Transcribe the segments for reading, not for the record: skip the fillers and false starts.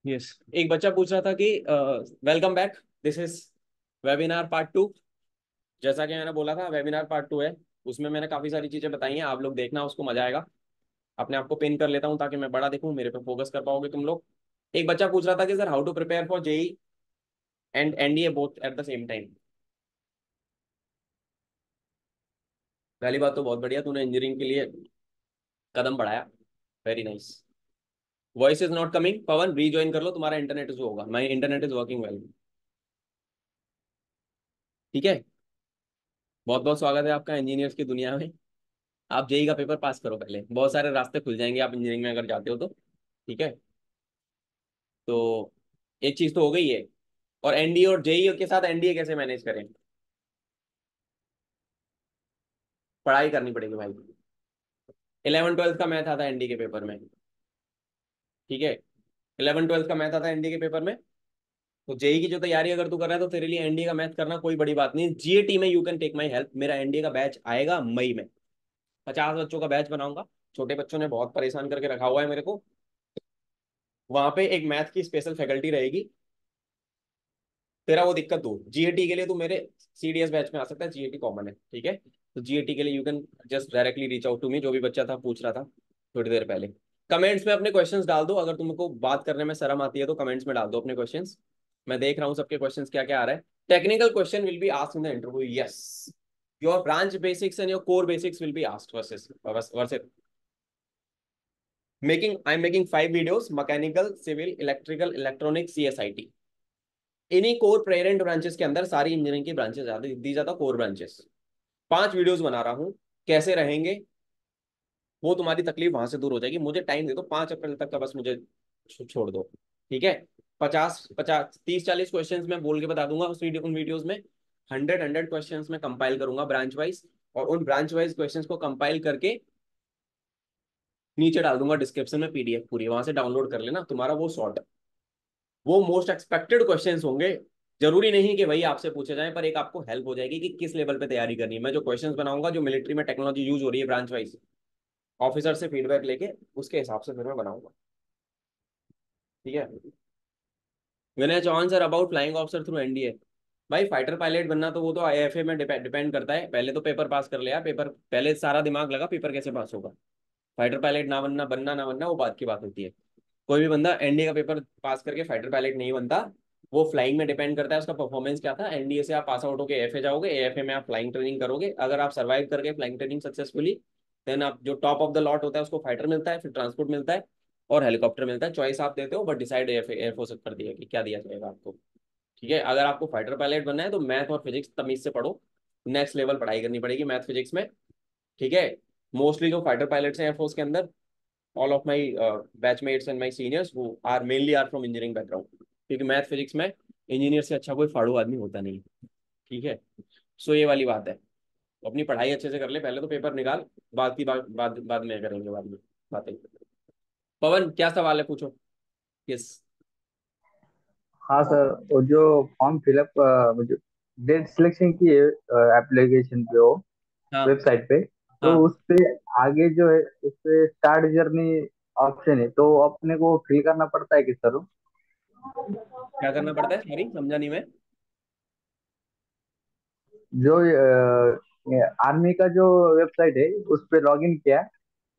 Yes. एक बच्चा पूछ रहा था कि welcome back, this is webinar part 2। जैसा कि मैंने बोला था वेबिनार पार्ट 2 है। उसमें मैंने काफी सारी चीजें बताई हैं, आप लोग देखना, उसको मजा आएगा। अपने आप को पिन कर लेता हूँ ताकि मैं बड़ा दिखूं, मेरे पे फोकस कर पाओगे तुम लोग। एक बच्चा पूछ रहा था कि sir how to prepare for JEE and NDA both at the same time. पहली बात तो बहुत बढ़िया, तूने इंजीनियरिंग के लिए कदम बढ़ाया। Very nice. Voice is not coming, Pawan rejoin कर लो, तुम्हारा इंटरनेट जो होगा, my internet is working well. ठीक है। बहुत बहुत स्वागत है आपका इंजीनियर्स की दुनिया में। आप जेई का पेपर पास करो, पहले बहुत सारे रास्ते खुल जाएंगे आप इंजीनियरिंग में अगर जाते हो तो। ठीक है। तो एक चीज तो हो गई है। और एनडीए और जेई के साथ एनडीए कैसे मैनेज करें? पढ़ाई करनी पड़ेगी भाई। 11 12 का मैथ आता है एनडीए के पेपर में। ठीक है। 11 12 का मैथ आता है एनडीए के पेपर में। तो जेई की जो तैयारी अगर तू कर रहा है तो तेरे लिए एनडीए का मैथ करना कोई बड़ी बात नहीं। जीएटी में you can take my help. मेरा एनडीए का बैच आएगा मई में। 50 बच्चों का बैच बनाऊंगा। छोटे बच्चों ने बहुत परेशान करके रखा हुआ है मेरे को। वहां पे एक मैथ की स्पेशल फैकल्टी रहेगी। तेरा वो दिक्कत दूर, जीएटी के लिए तू मेरे सीडीएस बैच में आ सकता है, जीएटी कॉमन है। ठीक है। तो जीएटी के लिए you can just directly reach out to me. जो भी बच्चा था पूछ रहा था थोड़ी देर पहले, कमेंट्स में अपने क्वेश्चंस डाल दो। अगर तुमको बात करने में शर्म आती है तो कमेंट्स में डाल दो अपने क्वेश्चंस। मैं देख रहा हूँ सबके क्वेश्चंस क्या क्या आ रहा है। Technical question will be asked in the interview, yes. Your branch basics and your core basics will be asked versus versus making. I am making 5 videos, mechanical, civil, electrical, electronic, CSIT. इन्हीं core parent branches के अंदर सारी engineering की branches दी जाता, core branches. 5 videos बना रहा हूँ। कैसे रहेंगे वो तुम्हारी तकलीफ वहां से दूर हो जाएगी। मुझे टाइम दे दो, 5 अप्रैल तक का बस मुझे छोड़ दो। ठीक है। 50 50 30 40 क्वेश्चंस मैं बोल के बता दूंगा उन वीडियोस में। 100 100 क्वेश्चंस में कंपाइल करूंगा ब्रांच वाइज। और उन ब्रांच वाइज क्वेश्चंस को कंपाइल करके नीचे डाल दूंगा डिस्क्रिप्शन में पीडीएफ पूरी, वहां से डाउनलोड कर लेना, तुम्हारा वो सॉर्ट। वो मोस्ट एक्सपेक्टेड क्वेश्चंस होंगे। जरूरी नहीं कि वही आपसे पूछे जाएं, पर एक आपको हेल्प हो जाएगी कि किस लेवल पे तैयारी करनी है। मैं जो क्वेश्चंस बनाऊंगा, जो मिलिट्री में टेक्नोलॉजी यूज हो रही है ब्रांच वाइज, ऑफिसर से फीडबैक लेके उसके हिसाब से फिर मैं बनाऊंगा। ठीक है। Vinay Chauhan sir, about flying officer through NDA. भाई फाइटर पायलट बनना तो वो तो आईएफए में डिपेंड करता है। पहले तो पेपर पास कर लिया, पेपर पहले सारा दिमाग लगा, पेपर कैसे पास होगा। फाइटर पायलट ना बनना, बनना ना बनना वो बात की बात होती है। कोई भी बंदा एनडीए का पेपर पास करके फाइटर पायलट नहीं बनता। वो फ्लाइंग में डिपेंड करता है उसका परफॉर्मेंस क्या था। एनडीए से आप पास आउट होकर एएफए जाओगे, एएफए में आप फ्लाइंग ट्रेनिंग करोगे। अगर आप सर्वाइव करके फ्लाइंग ट्रेनिंग सक्सेसफुली, देन आप जो टॉप ऑफ द लॉट होता है उसको फाइटर मिलता है, फिर ट्रांसपोर्ट मिलता है और हेलीकॉप्टर मिलता है। चॉइस आप देते हो, बट डिसाइड एयरफोर्स कर दिया कि क्या दिया जाएगा आपको। ठीक है। अगर आपको फाइटर पायलट बनना है तो मैथ और फिजिक्स तमीज से पढ़ो। नेक्स्ट लेवल पढ़ाई करनी पड़ेगी मैथ फिजिक्स में। ठीक है। मोस्टली जो फाइटर पायलट्स हैं एयरफोर्स के अंदर, all of my batchmates and my seniors वो are mainly are from engineering background, क्योंकि मैथ फिजिक्स में इंजीनियर से अच्छा कोई फाड़ू आदमी होता नहीं। ठीक है। सो ये वाली बात है। तो अपनी पढ़ाई अच्छे से कर ले, पहले तो पेपर निकाल। बाद की बाद में करेंगे, बाद में बातें। पवन क्या सवाल है, पूछो। यस। हाँ सर, वो जो फॉर्म फिलअप मुझे डेट सिलेक्शन की है एप्लीकेशन पे, वो हाँ। वेबसाइट पे, तो हाँ। उस पे आगे जो है उस पे स्टार्ट जर्नी ऑप्शन है, तो अपने को फिल करना पड़ता है कि सर? क्या करना पड़ता है, सॉरी समझा नहीं मैं। जो आर्मी का जो वेबसाइट है उस पे लॉगिन किया,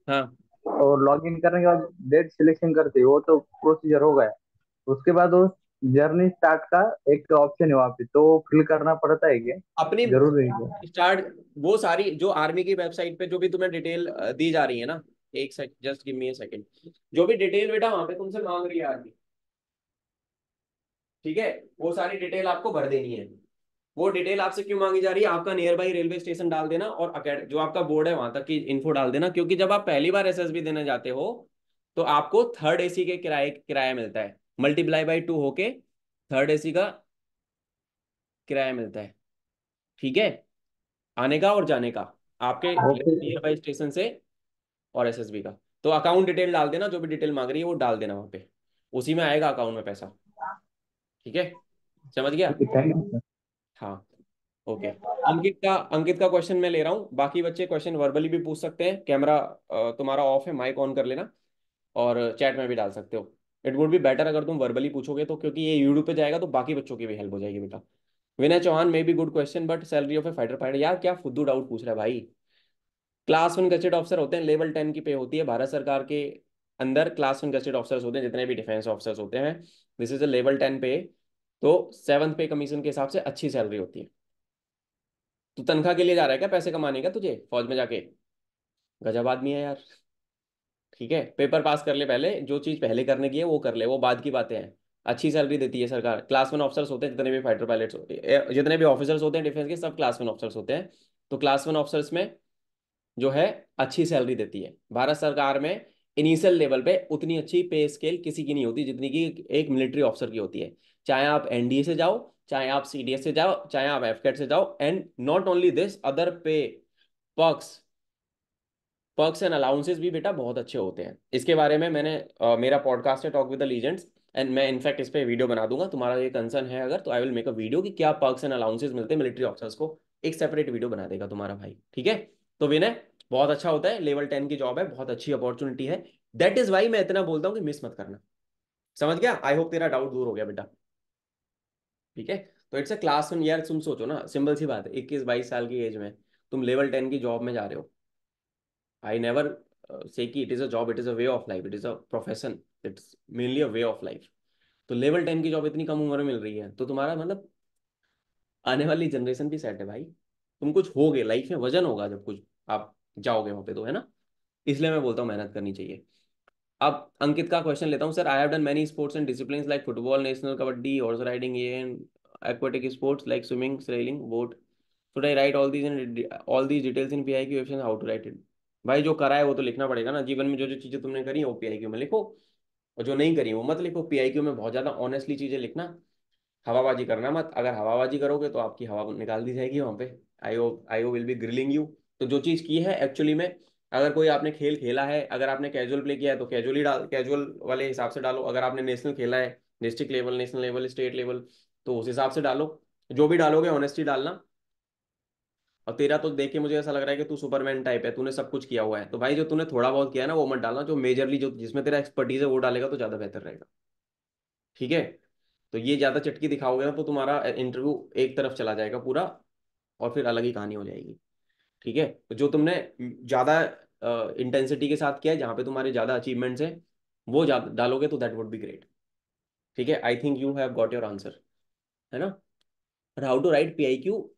हाँ। और लॉगिन करने के बाद डेट सिलेक्शन करते हैं, वो तो प्रोसीजर हो गया। उसके बाद वो जर्नी स्टार्ट का एक ऑप्शन है वहाँ पे, तो फिल करना पड़ता है क्या? अपनी जरूरी है क्या? स्टार्ट, वो सारी जो आर्मी की वेबसाइट पे जो भी तुम्हें डिटेल दी जा रही है ना, एक सेकंड, जस्ट गिव मी ए सेकंड। जो भी डिटेल बेटा वहां पे तुमसे मांग रही है आर्मी, ठीक है, वो सारी डिटेल आपको भर देनी है। वो डिटेल आपसे क्यों मांगी जा रही है, आपका नियर बाई रेलवे स्टेशन डाल देना और जो आपका बोर्ड है वहां तक की इन्फो डाल देना। क्योंकि जब आप पहली बार एसएसबी देने जाते हो तो आपको थर्ड एसी के किराया मिलता है, मल्टीप्लाई बाई 2 होके थर्ड एसी का किराया मिलता है। ठीक है। आने का और जाने का, आपके ओके। नियर बाई स्टेशन से और एसएसबी का। तो अकाउंट डिटेल डाल देना, जो भी डिटेल मांग रही है वो डाल देना वहां पे, उसी में आएगा अकाउंट में पैसा। ठीक है। समझ गया। ठीक है, थैंक यू सर। हाँ। ओके। अंकित का क्वेश्चन मैं ले रहा हूँ, बाकी बच्चे क्वेश्चन वर्बली भी पूछ सकते हैं। कैमरा तुम्हारा ऑफ है, माइक ऑन कर लेना और चैट में भी डाल सकते हो। इट वुड बी बेटर अगर तुम वर्बली पूछोगे तो, क्योंकि ये यूट्यूब पे जाएगा तो बाकी बच्चों की भी हेल्प हो जाएगी बेटा। Vinay Chauhan may be good question but salary of a fighter pilot, यार क्या फुद्दू डाउट पूछ रहा है भाई। क्लास वन गजेट ऑफिसर होते हैं, लेवल 10 की पे होती है भारत सरकार के अंदर। क्लास वन गजेट ऑफिसर्स होते हैं जितने भी डिफेंस ऑफिसर्स होते हैं, दिस इज अ लेवल 10 पे। तो सेवन्थ पे कमीशन के हिसाब से अच्छी सैलरी होती है। तू तनख्वाह के लिए जा रहा है क्या, पैसे कमाने का तुझे फौज में जाके? गजब आदमी है यार। ठीक है, पेपर पास कर ले पहले, जो चीज पहले करने की है वो कर ले, वो बाद की बातें हैं। अच्छी सैलरी देती है सरकार। क्लास वन ऑफिसर्स होते हैं जितने भी फाइटर पायलट्स होते हैं, जितने भी ऑफिसर्स होते हैं डिफेंस के, सब क्लास वन ऑफिसर्स होते हैं। तो क्लास वन ऑफिसर्स में जो है अच्छी सैलरी देती है भारत सरकार में। इनिशियल लेवल पे उतनी अच्छी पे स्केल किसी की नहीं होती जितनी की एक मिलिट्री ऑफिसर की होती है। चाहे आप एनडीए से जाओ, चाहे आप सीडीएस से जाओ, चाहे आप एफकेट से जाओ, and not only this, other पे पर्क्स, पर्क्स एंड अलाउंसेस भी बेटा बहुत अच्छे होते हैं। इसके बारे में मैंने मेरा पॉडकास्ट है talk with the legends, and मैं इनफैक्ट इस पे वीडियो बना दूंगा। तुम्हारा ये कंसर्न है अगर, तो I will make a video कि क्या पर्क्स एंड अलाउंसेस मिलते हैं मिलिट्री ऑफिसर्स को। एक सेपरेट वीडियो बना देगा तुम्हारा भाई, ठीक है। तो विनय, बहुत अच्छा होता है, लेवल 10 की जॉब है, बहुत अच्छी अपॉर्चुनिटी है। दैट इज वाई मैं इतना बोलता हूँ कि मिस मत करना। समझ गया? आई होप तेरा डाउट दूर हो गया बेटा। ठीक है। तो इट्स अ क्लास वन यार, तुम सोचो ना, सिंपल सी बात है, 21-22 साल की एज में तुम लेवल 10 की जॉब में जा रहे हो। आई नेवर से कि it is a job, it is a way of life, it is a profession, it's mainly a way of life. तो लेवल 10 की जॉब इतनी कम उम्र में मिल रही है, तो तुम्हारा मतलब आने वाली जनरेशन भी सेट है भाई। तुम कुछ होगे लाइफ में, वजन होगा जब कुछ आप जाओगे वहां पे, तो है ना। इसलिए मैं बोलता हूँ मेहनत करनी चाहिए। अब अंकित का क्वेश्चन लेता हूँ। Sir, I have done many sports and disciplines like football, national kabaddi, horse riding, and aquatic sports like swimming, sailing, boat. Should I write all these details in PIQ question, how to write it? भाई जो करा है वो तो लिखना पड़ेगा ना, जीवन में जो जो चीजें तुमने करी है वो पीआईक्यू में लिखो, और जो नहीं करी वो मत लिखो। पीआईक्यू में बहुत ज्यादा ऑनेस्टली चीजें लिखना, हवाबाजी करना मत। अगर हवाबाजी करोगे तो आपकी हवा निकाल दी जाएगी वहां पे। IO will be grilling you. तो जो चीज की है एक्चुअली में, अगर कोई आपने खेल खेला है, अगर आपने कैजुअल प्ले किया है तो कैजुअली डाल, कैजुअल वाले हिसाब से डालो। अगर आपने नेशनल खेला है, district level, national level, state level, तो उस हिसाब से डालो। जो भी डालोगे ऑनेस्टी डालना। और तेरा तो देख के मुझे ऐसा लग रहा है कि तू सुपरमैन टाइप है, तूने सब कुछ किया हुआ है, तो भाई जो तूने थोड़ा बहुत किया है ना वो मत डालना, जो मेजरली जो जिसमें तेरा एक्सपर्टीज है वो डालेगा तो ज्यादा बेहतर रहेगा। ठीक है। तो ये ज्यादा चटकी दिखाओगे ना तो तुम्हारा इंटरव्यू एक तरफ चला जाएगा पूरा, और फिर अलग ही कहानी हो जाएगी। ठीक है। तो जो तुमने ज्यादा इंटेंसिटी के साथ किया है, जहां पे तुम्हारे ज्यादा अचीवमेंट्स हैं, वो ज्यादा डालोगे तो दैट वुड बी ग्रेट। ठीक है। I think you have got your answer, है ना। और हाउ टू राइट पीआईक्यू,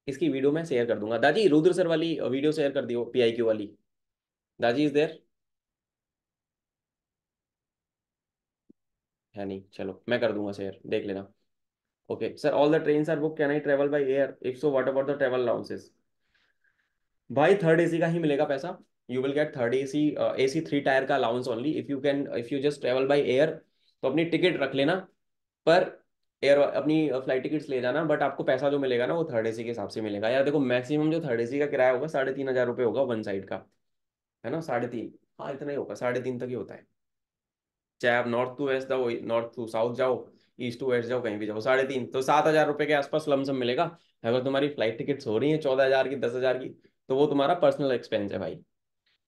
इसकी वीडियो मैं शेयर कर दूंगा। दाजी रुद्र सर वाली वीडियो शेयर कर दियो, पीआईक्यू वाली। दाजी इज देयर? है नहीं, चलो मैं कर दूंगा शेयर, देख लेना। Okay sir, all the trains are book, can I travel by air, if so what about the travel allowances? भाई थर्ड एसी का ही मिलेगा पैसा। You will get third AC, AC 3 tier का allowance only, if you can, if you just travel by air. तो अपनी ticket रख लेना, पर एयर अपनी फ्लाइट टिकट्स ले जाना, बट आपको पैसा जो मिलेगा ना वो थर्ड एसी के हिसाब से मिलेगा। यार देखो, मैक्सिमम जो थर्ड एसी का किराया होगा 3,500 रुपये होगा वन साइड का, है ना, 3.5। हाँ इतना ही होगा, 3.5 तक ही होता है। चाहे आप नॉर्थ टू वेस्ट जाओ, नॉर्थ टू साउथ जाओ, ईस्ट टू वेस्ट जाओ, कहीं भी जाओ 3.5, तो 7,000 रुपये के आसपास लमसम मिलेगा। अगर तुम्हारी फ्लाइट टिकट्स हो रही हैं 14,000 की, 10,000 की, तो वो तुम्हारा पर्सनल एक्सपेंस है भाई।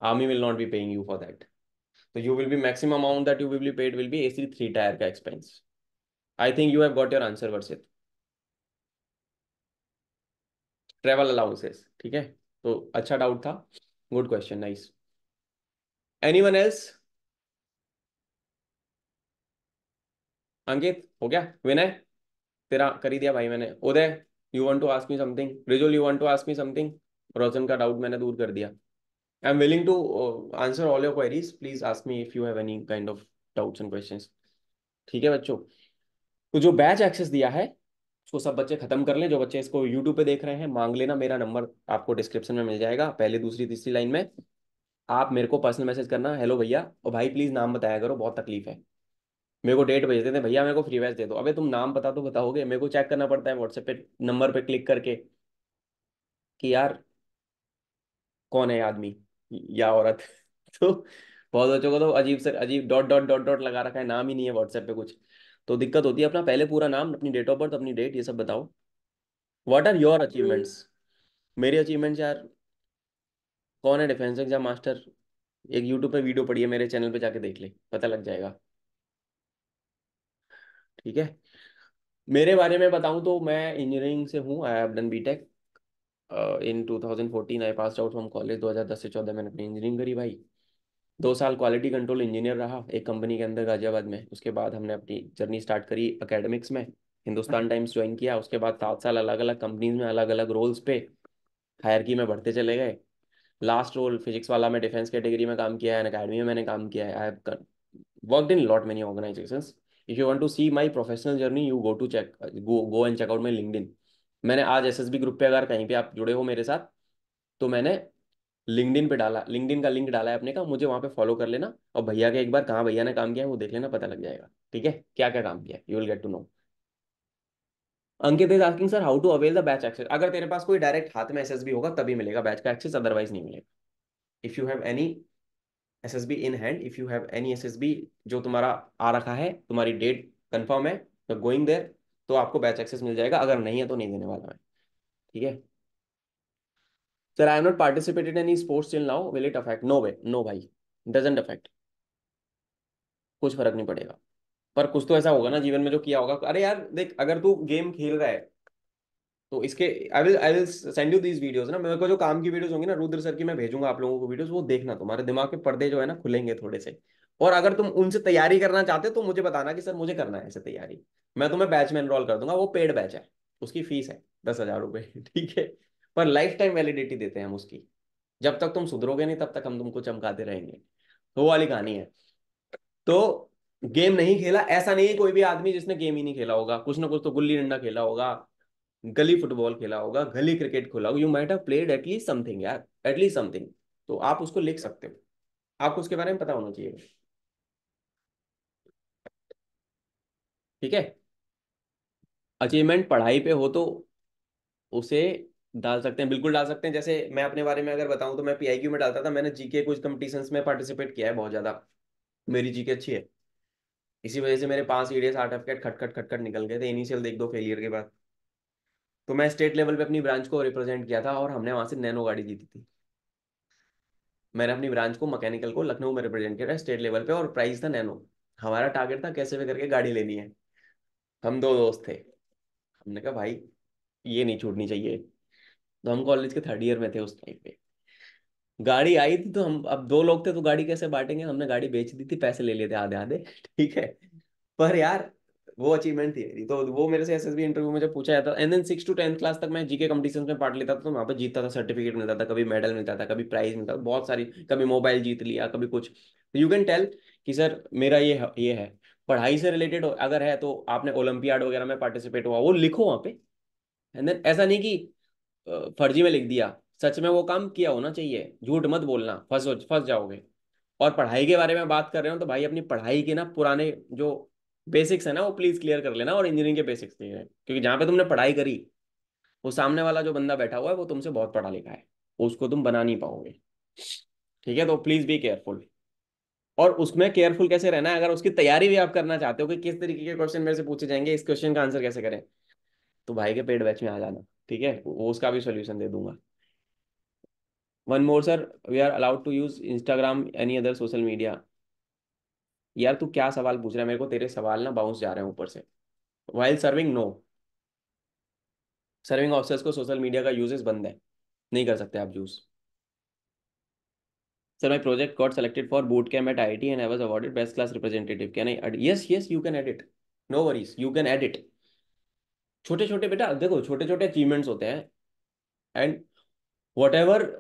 Army will not be paying you for that. तो you will be maximum amount that you will be paid will be AC 3 tier का expense. I think you have got your answer Varshit. Travel allowances, ठीक है। तो अच्छा doubt था, good question, nice. Anyone else? Ankit हो गया? विनय, तेरा कर ही दिया भाई मैंने। Uday, you want to ask me something? Rijul, you want to ask me something? Roshan का डाउट मैंने दूर कर दिया। I am willing to answer all your queries, please ask me if you have any kind of doubts and questions. ठीक है बच्चों। तो जो बैच एक्सेस दिया है उसको सब बच्चे खत्म कर लें। जो बच्चे इसको यूट्यूब पे देख रहे हैं, मांग लेना, मेरा नंबर आपको डिस्क्रिप्शन में मिल जाएगा, पहली दूसरी तीसरी लाइन में। आप मेरे को पर्सनल मैसेज करना, हेलो भैया, और भाई प्लीज नाम बताया करो, बहुत तकलीफ है। मेरे को डेट भेज देते भैया, मेरे को फ्री बैच दे दो। अबे तुम नाम पता तो बताओगे, मेरे को चेक करना पड़ता है व्हाट्सएप पे नंबर पे क्लिक करके कि यार कौन है आदमी या औरत। तो बहुत बच्चों को तो अजीब से अजीब डॉट डॉट डॉट डॉट लगा रखा है, नाम ही नहीं है व्हाट्सएप पे कुछ। तो दिक्कत होती है। अपना पहले पूरा नाम, अपनी डेट ऑफ बर्थ, अपनी डेट, ये सब बताओ। What are your achievements? मेरे अचीवमेंट्स यार, कौन है डिफेंस एग्जाम मास्टर? एक यूट्यूब पे वीडियो पड़ी है, मेरे चैनल पे जाके देख ले, पता लग जाएगा। ठीक है। मेरे बारे में बताऊं तो मैं इंजीनियरिंग से हूँ, I have done BTech in 2014। I pass out from college. 2010 से 14 मैंने अपनी इंजीनियरिंग करी भाई। 2 साल क्वालिटी कंट्रोल इंजीनियर रहा एक कंपनी के अंदर गाजियाबाद में। उसके बाद हमने अपनी जर्नी स्टार्ट करी एकेडमिक्स में। हिंदुस्तान टाइम्स ज्वाइन किया। उसके बाद 7 साल अलग अलग कंपनीज में अलग अलग रोल्स पे हायरकी में बढ़ते चले गए। लास्ट रोल फिजिक्स वाला में डिफेंस कैटेगरी में काम किया है, अकेडमी में मैंने काम किया है। I have worked in lot many organisations. If you want to see my professional journey you go and check out my LinkedIn. मैंने आज एसएसबी ग्रुप पे अगर कहीं पे आप जुड़े हो मेरे साथ तो मैंने लिंक्डइन पे डाला, लिंक्डइन का लिंक डाला है अपने का, मुझे वहां पे फॉलो कर लेना। और भैया के एक बार कहाँ भैया ने काम किया है वो देख लेना, पता लग जाएगा। ठीक है, क्या क्या काम किया है you will get to know. Ankit is asking sir how to avail the batch access. अगर तेरे पास कोई डायरेक्ट हाथ में एसएसबी होगा तभी मिलेगा बैच का एक्सेस, अदरवाइज नहीं मिलेगा। If you have any SSB in hand, if you have any SSB जो तुम्हारा आ रखा है, तुम्हारी डेट कंफर्म है, तो गोइंग देयर, तो आपको बैच एक्सेस मिल जाएगा। अगर नहीं है तो नहीं देने वाला मैं। ठीक है। Sir I am not participated any sports till now, will it affect? No way, no भाई, डजेंट अफेक्ट। कुछ फर्क नहीं पड़ेगा। पर कुछ तो ऐसा होगा ना जीवन में जो किया होगा। अरे यार देख, अगर तू गेम खेल रहा है तो इसके I will send you these videos ना। मेरे को जो काम की वीडियोस होंगी ना रुद्र सर की, मैं भेजूंगा आप लोगों को वीडियोस, वो देखना, तुम्हारे दिमाग के पर्दे जो है ना खुलेंगे थोड़े से। और अगर तुम उनसे तैयारी करना चाहते हो तो मुझे बताना कि सर मुझे करना है ऐसे तैयारी। मैं तुम्हें बैच में एनरोल कर दूंगा, वो पेड बैच है। उसकी फीस है 10,000 रुपये ठीक है। पर लाइफ टाइम वैलिडिटी देते हैं हम उसकी। जब तक तुम सुधरोगे नहीं तब तक हम तुमको चमकाते रहेंगे। तो वो वाली कहानी है। तो गेम नहीं खेला ऐसा नहीं है कोई भी आदमी जिसने गेम ही नहीं खेला होगा। कुछ ना कुछ तो गुल्ली डंडा खेला होगा, गली फुटबॉल खेला होगा, गली क्रिकेट खेला होगा। You might have played at least something यार, एटलीस्ट समथिंग। तो आप उसको लिख सकते हो। आपको उसके बारे में पता होना चाहिए। ठीक है। अचीवमेंट पढ़ाई पे हो तो उसे डाल सकते हैं, बिल्कुल डाल सकते हैं। जैसे मैं अपने बारे में अगर बताऊं तो मैं पीआईक्यू में डालता था। मैंने जीके कुछ कंपटीशंस में पार्टिसिपेट किया है बहुत ज्यादा। मेरी जीके अच्छी है। इसी वजह से मेरे 5 ईडीएस सर्टिफिकेट खटखट खटखट निकल गए थे इनिशियल एक दो फेलियर के बाद। तो मैं स्टेट लेवल पे अपनी ब्रांच को रिप्रेजेंट किया था और हमने वहां से नैनो गाड़ी जीती थी। मैंने अपनी ब्रांच को मैकेनिकल को लखनऊ में रिप्रेजेंट किया था स्टेट लेवल पे, और प्राइस था नैनो। हमारा टारगेट था कैसे भी करके गाड़ी लेनी है। हम दो दोस्त थे। हमने कहा भाई ये नहीं छूटनी चाहिए। तो हम कॉलेज के 3rd ईयर में थे उस टाइम पे। गाड़ी आई थी तो हम अब 2 लोग थे तो गाड़ी कैसे बांटेंगे, हमने गाड़ी बेच दी थी, पैसे ले लिए थे आधे आधे ठीक है। पर यार वो अचीवमेंट थी मेरी। तो वो मेरे से एसएसबी इंटरव्यू में जब पूछा जाता, and then 6 to 10th class तक मैं जीके कंपटीशन में पार्ट लेता था, तो वहाँ पे जीतता था, सर्टिफिकेट मिलता था, कभी मेडल मिलता था, कभी प्राइज मिलता था बहुत सारी, कभी मोबाइल जीत लिया, कभी कुछ। यू कैन टेल कि सर मेरा ये है। पढ़ाई से रिलेटेड अगर है तो आपने ओलंपियाड वगैरह में पार्टिसिपेट हुआ वो लिखो वहाँ पे। एंड देन ऐसा नहीं कि फर्जी में लिख दिया, सच में वो काम किया होना चाहिए। झूठ मत बोलना, फंस फंस जाओगे। और पढ़ाई के बारे में बात कर रहे हो तो भाई अपनी पढ़ाई के ना पुराने जो बेसिक्स है ना वो प्लीज क्लियर कर लेना, और इंजीनियरिंग के बेसिक्स क्लियर है, क्योंकि जहाँ पे तुमने पढ़ाई करी वो सामने वाला जो बंदा बैठा हुआ है वो तुमसे बहुत पढ़ा लिखा है, उसको तुम बना नहीं पाओगे। ठीक है, तो प्लीज बी केयरफुल। और उसमें केयरफुल कैसे रहना है, अगर उसकी तैयारी भी आप करना चाहते हो कि किस तरीके के क्वेश्चन मेरे से पूछे जाएंगे, इस क्वेश्चन का आंसर कैसे करें, तो भाई के पेड बैच में आ जाना। ठीक है, वो उसका भी सोल्यूशन दे दूंगा। One more sir, we are allowed to use Instagram any other social media? यार तू क्या सवाल पूछ रहा है मेरे को, तेरे सवाल ना बाउंस जा रहे हैं ऊपर से। While serving no, serving officers को सोशल मीडिया का यूजेस बंद है, नहीं कर सकते आप use. Sir my project got selected for boot camp at IIT and I was awarded best class representative, can I? Yes yes you can edit, no worries, you can edit. छोटे छोटे बेटा देखो, छोटे छोटे अचीवमेंट्स होते हैं। And whatever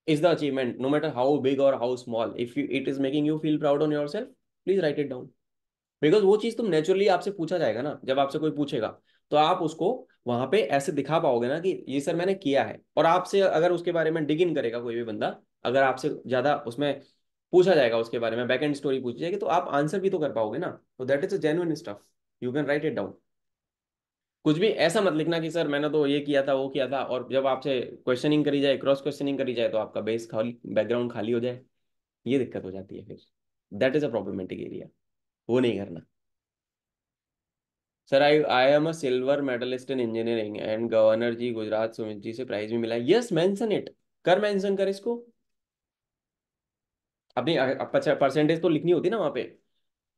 is the achievement, no matter how big or how small, if you it is making you feel proud on yourself, please write it down। Because वो चीज तुम नेचुरली आपसे पूछा जाएगा ना, जब आपसे कोई पूछेगा तो आप उसको वहां पे ऐसे दिखा पाओगे ना कि ये सर मैंने किया है। और आपसे अगर उसके बारे में डिग इन करेगा कोई भी बंदा, अगर आपसे ज्यादा उसमें पूछा जाएगा उसके बारे में, बैक एंड स्टोरी पूछी जाएगी, तो आप आंसर भी तो कर पाओगे ना। तो that is a genuine stuff, you can write it down. कुछ भी ऐसा मत लिखना कि सर मैंने तो ये किया था वो किया था, और जब आपसे क्वेश्चनिंग करी जाए, क्रॉस क्वेश्चनिंग करी जाए, तो आपका बेस खाली, बैकग्राउंड खाली हो जाए, ये दिक्कत हो जाती है फिर। That is a problematic area, वो नहीं करना। Sir I am a silver medalist in engineering and governor ji Gujarat Sumit ji से प्राइज भी मिला है। यस मेंशन इट, कर मेंशन कर इसको। अपनी परसेंटेज तो लिखनी होती है ना वहाँ पे,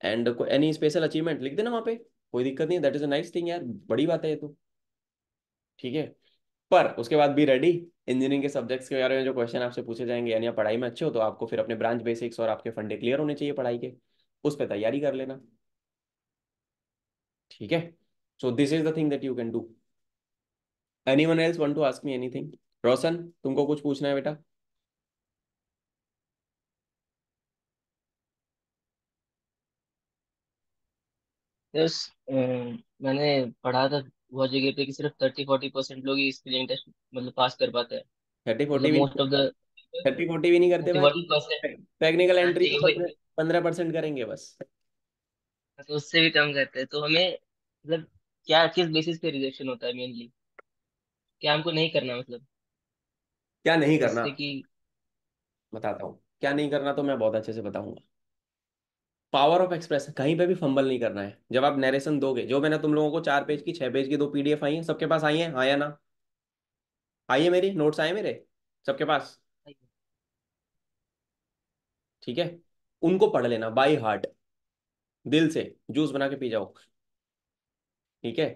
एंड एनी स्पेशल अचीवमेंट लिख देना वहाँ पे, कोई दिक्कत नहीं, that is a nice thing यार, बड़ी बात है ये तो। ठीक है, पर उसके बाद भी रेडी, इंजीनियरिंग के सब्जेक्ट्स के बारे में जो क्वेश्चन आपसे पूछे जाएंगे, यानी आप पढ़ाई में अच्छे हो तो आपको फिर अपने ब्रांच बेसिक्स और आपके फंडे क्लियर होने चाहिए पढ़ाई के, उस पर तैयारी कर लेना। ठीक है, so this is the thing that you can do. Anyone else want to ask me anything? Roshan, तुमको कुछ पूछना है बेटा? यस, मैंने पढ़ा था बहुत जगह पे कि सिर्फ 30-40% लोग ही स्क्रीनिंग टेस्ट मतलब पास कर पाते हैं। 30-40 मतलब भी मोस्ट नहीं, ऑफ द 30-40 भी नहीं करते भाई। 30-40%। टेक्निकल हाँ एंट्री ठीक है में भाई, 15% करेंगे बस। तो उससे भी कम करते हैं तो हमें मतलब क्या किस बेसिस पे रिजेक्शन होता है मेनली, क्या हमको नहीं करना मतलब, क्या नहीं करना, जिससे कि। बताता हूँ क्या नहीं करना, तो मैं बहुत अच्छे से बताऊंगा। पावर ऑफ एक्सप्रेस, कहीं पे भी फंबल नहीं करना है जब आप नरेशन दोगे। जो मैंने तुम लोगों को 4 पेज की 6 पेज की 2 PDF आई हैं, सबके पास आई हैं, हाँ या ना? आई है, मेरी नोट्स आए मेरे सबके पास? ठीक है, उनको पढ़ लेना बाई हार्ट, दिल से जूस बना के पी जाओ। ठीक है,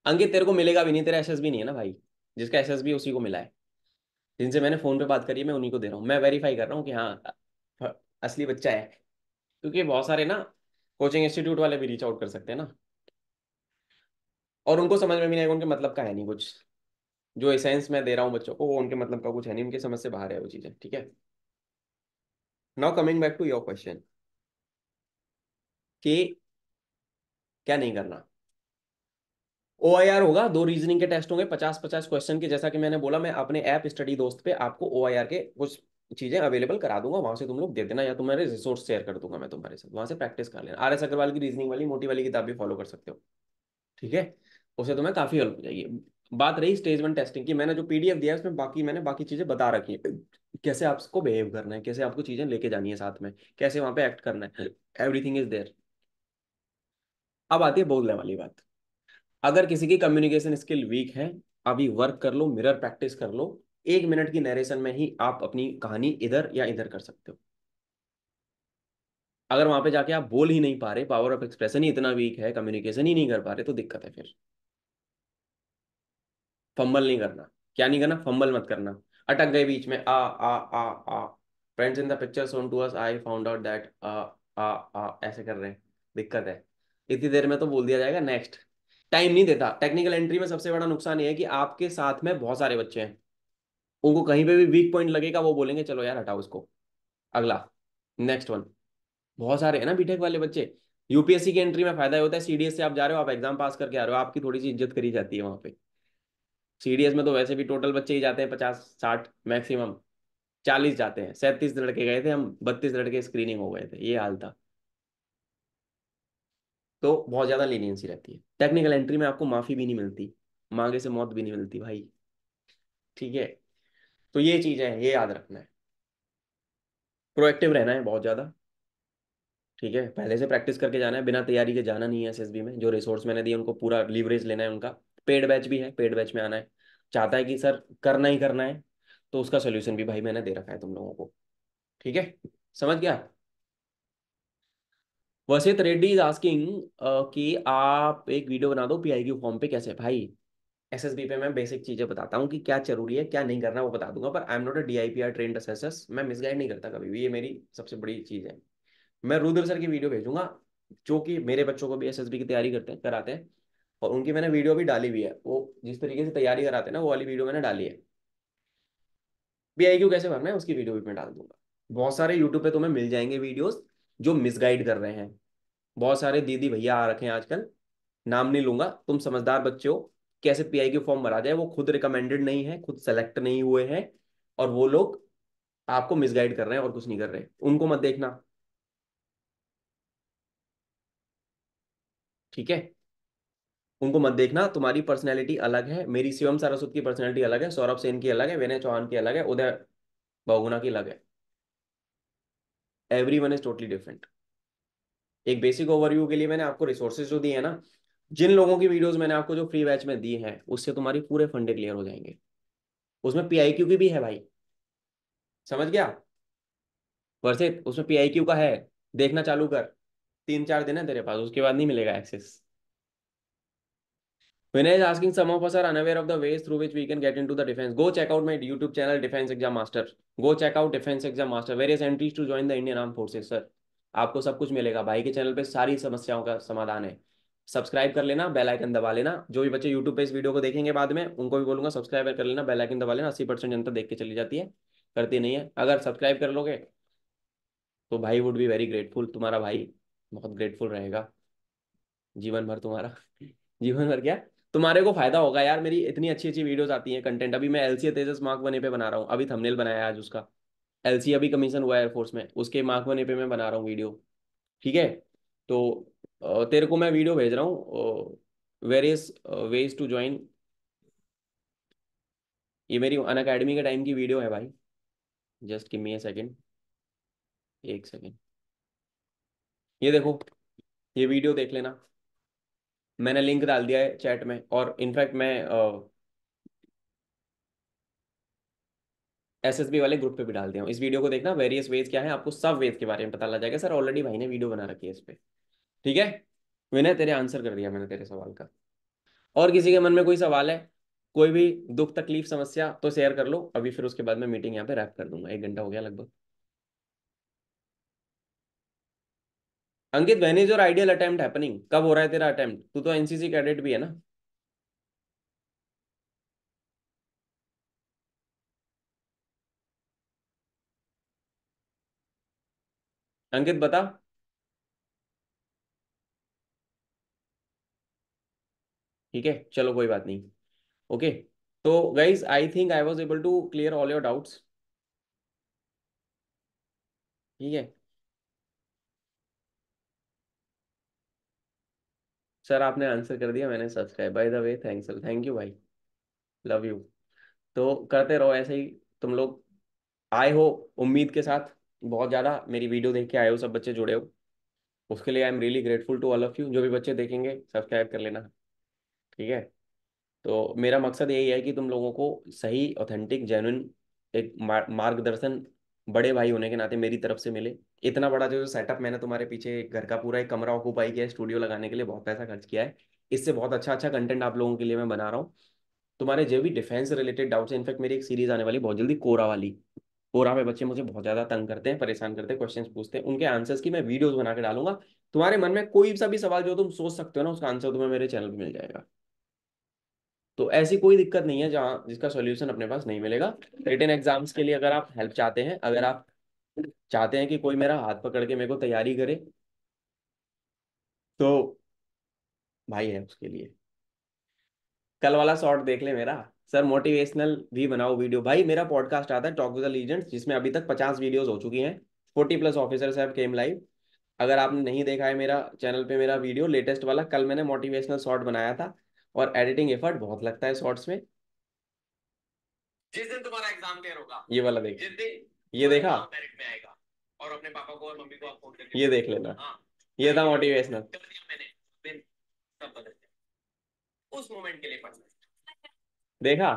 अंकित तेरे को मिलेगा भी नहीं, तेरा SSB नहीं है ना भाई, जिसका SSB उसी को मिला है। जिनसे मैंने फोन पे बात करी है मैं उन्हीं को दे रहा हूँ, मैं वेरीफाई कर रहा हूँ कि हाँ असली बच्चा है। क्योंकि बहुत सारे ना कोचिंग इंस्टीट्यूट वाले भी रीच आउट कर सकते हैं ना, और उनको समझ में भी नहीं आएगा, उनके मतलब का है नहीं कुछ। जो एसेंस मैं दे रहा हूँ बच्चों को वो उनके मतलब का कुछ है नहीं, उनकी समझ से बाहर है वो चीज़ें। ठीक है, now coming back to your question कि क्या नहीं करना। OIR होगा, 2 रीजनिंग के टेस्ट होंगे 50-50 क्वेश्चन के, जैसा कि मैंने बोला मैं अपने ऐप स्टडी दोस्त पे आपको OIR के कुछ चीजें अवेलेबल करा दूंगा, वहां से तुम लोग दे देना, या तुम्हारे रिसोर्स शेयर कर दूंगा मैं तुम्हारे साथ, वहां से प्रैक्टिस कर लेना। RS अग्रवाल की रीजनिंग वाली मोटी वाली किताब भी फॉलो कर सकते हो। ठीक है, उससे तुम्हें काफी हेल्प हो जाएगी। बात रही स्टेज 1 टेस्टिंग की, मैंने जो PDF दिया है उसमें बाकी चीजें बता रखी है, कैसे आपको बिहेव करना है, कैसे आपको चीजें लेके जानी है साथ में, कैसे वहां पे एक्ट करना है, एवरीथिंग इज देयर। अब आती है बोलने वाली बात। अगर किसी की कम्युनिकेशन स्किल वीक है, अभी वर्क कर लो, मिरर प्रैक्टिस कर लो, 1 मिनट की नरेशन में ही आप अपनी कहानी इधर या इधर कर सकते हो। अगर वहां पे जाके आप बोल ही नहीं पा रहे, पावर ऑफ एक्सप्रेशन ही इतना वीक है, कम्युनिकेशन ही नहीं कर पा रहे, तो दिक्कत है फिर। फंबल नहीं करना। क्या नहीं करना? फंबल मत करना। अटक गए बीच में, a friends in the picture soon to us, I found out that ऐसे कर रहे हैं, दिक्कत है। इतनी देर में तो बोल दिया जाएगा नेक्स्ट। टाइम नहीं देता। टेक्निकल एंट्री में सबसे बड़ा नुकसान ये है कि आपके साथ में बहुत सारे बच्चे हैं, उनको कहीं पे भी वीक पॉइंट लगेगा वो बोलेंगे चलो यार हटाओ इसको, अगला, नेक्स्ट वन। बहुत सारे हैं ना बीटेक वाले बच्चे। UPSC की एंट्री में फायदा ये होता है, CDS से आप जा रहे हो, आप एग्जाम पास करके आ रहे हो, आपकी थोड़ी सी इज्जत करी जाती है वहां पे। CDS में तो वैसे भी टोटल बच्चे ही जाते हैं 50-60 मैक्सिमम, 40 जाते हैं। 37 लड़के गए थे हम, 32 लड़के स्क्रीनिंग हो गए थे, ये हाल था। तो बहुत ज्यादा लीनियंसी रहती है टेक्निकल एंट्री में, आपको माफी भी नहीं मिलती, मांगे से मौत भी नहीं मिलती भाई। ठीक है, तो ये चीज है, ये याद रखना है। प्रोएक्टिव रहना है बहुत ज्यादा। ठीक है, पहले से प्रैक्टिस करके जाना है, बिना तैयारी के जाना नहीं है SSB में। जो रिसोर्स मैंने दिए उनको पूरा लीवरेज लेना है उनका। पेड बैच भी है, पेड बैच में आना है। चाहता है कि सर करना ही करना है, तो उसका सोल्यूशन भी भाई मैंने दे रखा है तुम लोगों को। ठीक है, समझ गया? वसीत रेड्डी इज आस्किंग कि आप एक वीडियो बना दो PIQ फॉर्म पे, कैसे भाई? SSB पे मैं बेसिक चीजें बताता हूँ कि क्या जरूरी है क्या नहीं करना, वो बता दूंगा, पर आई am not a DIPR trend assessor, मैं मिसगाइड नहीं करता कभी भी, ये मेरी सबसे बड़ी चीज है। मैं रुद्र सर की वीडियो भेजूंगा, जो कि मेरे बच्चों को भी SSB की तैयारी करते हैं, कराते हैं, और उनकी मैंने वीडियो भी डाली हुई है, वो जिस तरीके से तैयारी कराते हैं ना वो वाली वीडियो मैंने डाली है। PIQ कैसे भरना है उसकी वीडियो भी मैं डाल दूंगा। बहुत सारे यूट्यूब पे तुम्हें मिल जाएंगे वीडियोस जो मिसगाइड कर रहे हैं। बहुत सारे दीदी भैया आ रखे हैं आजकल, नाम नहीं लूंगा, तुम समझदार बच्चे हो, कैसे PIQ फॉर्म भरा जाए, वो खुद रिकमेंडेड नहीं है, खुद सेलेक्ट नहीं हुए हैं, और वो लोग आपको मिसगाइड कर रहे हैं और कुछ नहीं कर रहे, उनको मत देखना। ठीक है, उनको मत देखना, तुम्हारी पर्सनैलिटी अलग है, मेरी शिवम सारस्वत की पर्सनैलिटी अलग है, सौरभ सेन की अलग है, विनय चौहान की अलग है, उदय बहुगुणा की अलग है। Every one is totally different. एक बेसिक ओवरव्यू के लिए मैंने आपको रिसोर्सेज जो दिए हैं ना, जिन लोगों की वीडियोस मैंने आपको जो फ्री बैच में दी हैं, उससे तुम्हारी पूरे फंडे क्लियर हो जाएंगे। उसमें PIQ की भी है भाई, समझ गया? वर्षित, उसमें PIQ का है, देखना चालू कर। 3-4 दिन है तेरे पास, उसके बाद नहीं मिलेगा access. Vinay is asking, some of us are unaware of the ways through which we can get into the defense. Go check out my YouTube channel, Defense Exam Master. Go check out Defense Exam Master. Various entries to join the Indian Armed Forces, sir. आपको सब कुछ मिलेगा भाई के channel पे, सारी समस्याओं का समाधान है। सब्सक्राइब कर लेना, बेल आइकन दबा लेना। जो भी बच्चे यूट्यूब पे इस वीडियो को देखेंगे बाद में, उनको भी बोलूंगा सब्सक्राइब कर लेना, बेल आइकन दबा लेना। 80% जनता देख के चली जाती है, करती नहीं है। अगर सब्सक्राइब कर लोगे तो भाई वुड बी वेरी ग्रेटफुल, तुम्हारा भाई बहुत ग्रेटफुल रहेगा जीवन भर तुम्हारा। जीवन भर क्या, तुम्हारे को फायदा होगा यार। मेरी इतनी अच्छी अच्छी वीडियोस आती हैं, कंटेंट। अभी मैं एलसीए तेजस मार्क 1 पे बना रहा हूँ, अभी थंबनेल बनाया है आज उसका। एलसीए अभी कमीशन हुआ है एयरफोर्स में, उसके मार्क 1 पे मैं बना रहा हूँ वीडियो। ठीक है, तो तेरे को मैं वीडियो भेज रहा हूँ, वेरियस वेज टू ज्वाइन। ये मेरी अन अकेडमी के टाइम की वीडियो है भाई। Just give me a second, एक सेकेंड। ये देखो, ये वीडियो देख लेना। मैंने लिंक डाल दिया है चैट में, और इनफैक्ट मैं एसएसबी वाले ग्रुप पे भी डाल दिया हूँ। इस वीडियो को देखना, वेरियस वेज क्या है, आपको सब वेज के बारे में पता लग जाएगा। सर ऑलरेडी भाई ने वीडियो बना रखी है इस पे। ठीक है विनय, तेरे आंसर कर दिया मैंने तेरे सवाल का। और किसी के मन में कोई सवाल है, कोई भी दुख तकलीफ समस्या, तो शेयर कर लो अभी, फिर उसके बाद मैं मीटिंग यहाँ पे रैप कर दूंगा। 1 घंटा हो गया लगभग। Ankit, when is your ideal attempt happening? कब हो रहा है तेरा अटेम्प्ट? तू तो एनसीसी कैडेट भी है ना। अंकित बता। ठीक है चलो, कोई बात नहीं। ओके, तो guys I think I was able to clear all your doubts. ठीक है सर, आपने आंसर कर दिया, मैंने subscribe. By the way thanks, thank you भाई, लव यू। तो करते रहो ऐसे ही तुम लोग। आए हो उम्मीद के साथ, बहुत ज़्यादा मेरी वीडियो देख के आए हो, सब बच्चे जुड़े हो, उसके लिए I am really grateful to all of you. जो भी बच्चे देखेंगे सब्सक्राइब कर लेना। ठीक है, तो मेरा मकसद यही है कि तुम लोगों को सही, ऑथेंटिक, जेन्युइन एक मार्गदर्शन बड़े भाई होने के नाते मेरी तरफ से मिले। इतना बड़ा जो सेटअप मैंने तुम्हारे पीछे घर का पूरा एक कमरा ऑक्यूपाई किया है, स्टूडियो लगाने के लिए बहुत पैसा खर्च किया है। इससे बहुत अच्छा अच्छा कंटेंट आप लोगों के लिए मैं बना रहा हूँ। तुम्हारे जो भी डिफेंस रिलेटेड डाउट्स हैं, इनफैक्ट मेरी एक सीरीज आने वाली बहुत जल्दी, कोरा वाली। कोरा में बच्चे मुझे बहुत ज़्यादा तंग करते हैं, परेशान करते हैं, क्वेश्चंस पूछते हैं, उनके आंसर्स की मैं वीडियोस बना के डालूंगा। तुम्हारे मन में कोई सा भी सवाल जो तुम सोच सकते हो ना, उसका आंसर तुम्हें मेरे चैनल पे मिल जाएगा। तो ऐसी कोई दिक्कत नहीं है जहाँ जिसका सॉल्यूशन अपने पास नहीं मिलेगा। रिटन एग्जाम्स के लिए अगर आप हेल्प चाहते हैं, अगर आप चाहते हैं कि कोई मेरा हाथ पकड़ के मेरे को तैयारी करे, तो भाई है उसके लिए। कल वाला शॉर्ट देख ले मेरा। सर मोटिवेशनल भी बनाओ वीडियो। भाई मेरा पॉडकास्ट आता है टॉक विद द लीजेंड्स, जिसमें अभी तक 50 वीडियोस हो चुकी हैं। 40+ ऑफिसर्स हैव केम लाइव। अगर आपने नहीं देखा है मेरा चैनल पे मेरा वीडियो लेटेस्ट वाला, कल मैंने मोटिवेशनल शॉर्ट बनाया था। और एडिटिंग एफर्ट बहुत लगता है शॉर्ट्स में। जिस दिन तुम्हारा एग्जाम क्लियर होगा, ये वाला देख, जिस दिन ये देखा, मेरिट में आएगा, और अपने पापा को और मम्मी को आप फोन करके ये देख लेना। हाँ, ये था मोटिवेशनल, कर दिया मैंने, दिन सब बदल गया। उस मोमेंट के लिए पढ़ना, देखा?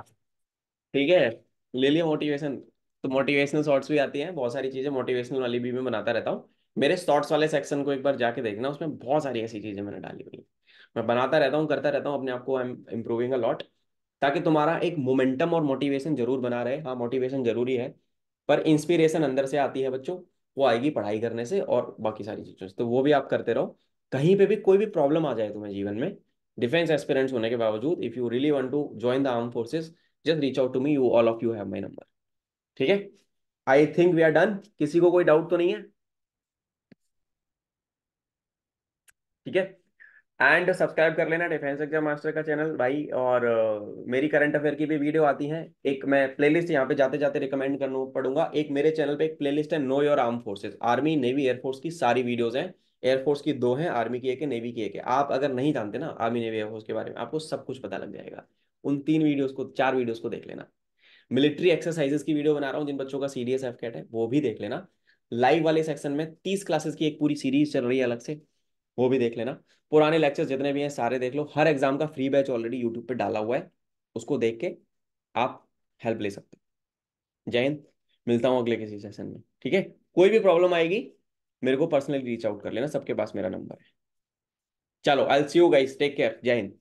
ठीक है, ले लिया मोटिवेशन। तो मोटिवेशनल शॉर्ट्स भी आती हैं, बहुत सारी चीजें मोटिवेशनल वाली भी मैं बनाता रहता हूँ। मेरे शॉर्ट्स वाले सेक्शन को एक बार जाके देखना, उसमें बहुत सारी ऐसी चीजें मैंने डाली हुई हैं। मैं बनाता रहता हूँ, करता रहता हूँ अपने आप को, I am improving a lot. ताकि तुम्हारा एक मोमेंटम और मोटिवेशन जरूर बना रहे। हाँ मोटिवेशन जरूरी है, पर इंस्पिरेशन अंदर से आती है बच्चों, वो आएगी पढ़ाई करने से और बाकी सारी चीजों से। तो वो भी आप करते रहो। कहीं पे भी कोई भी प्रॉब्लम आ जाए तुम्हें जीवन में, डिफेंस एस्पिरेंट्स होने के बावजूद, if you really want to join the arm forces, just reach out to me, you all of you have my number. ठीक है, I think we are done. किसी को कोई डाउट तो नहीं है? ठीक है, एंड सब्सक्राइब कर लेना डिफेंस एग्जाम मास्टर का चैनल भाई। और मेरी करंट अफेयर की भी वीडियो आती है। एक मैं प्लेलिस्ट यहाँ पे जाते जाते रिकमेंड करना पड़ूंगा, एक मेरे चैनल पे एक प्लेलिस्ट है, know your arm forces. Army navy air force की सारी वीडियोस हैं। एयरफोर्स की 2 हैं, आर्मी की 1 है, नेवी की 1 है। आप अगर नहीं जानते ना आर्मी नेवी एयरफोर्स के बारे में, आपको सब कुछ पता लग जाएगा। उन 3 वीडियोस को, 4 वीडियोस को देख लेना। मिलिट्री एक्सरसाइजेस की वीडियो बना रहा हूँ, जिन बच्चों का सीडीएस एफकेट है, वो भी देख लेना। लाइव वाले सेक्शन में 30 क्लासेस की एक पूरी सीरीज चल रही है अलग से, वो भी देख लेना। पुराने लेक्चर्स जितने भी हैं सारे देख लो। हर एग्जाम का फ्री बैच ऑलरेडी यूट्यूब पे डाला हुआ है, उसको देख के आप हेल्प ले सकते हो। जय हिंद, मिलता हूँ अगले किसी सेशन में। ठीक है, कोई भी प्रॉब्लम आएगी मेरे को पर्सनली रीच आउट कर लेना, सबके पास मेरा नंबर है। चलो, I will see you guys, take care, जय हिंद।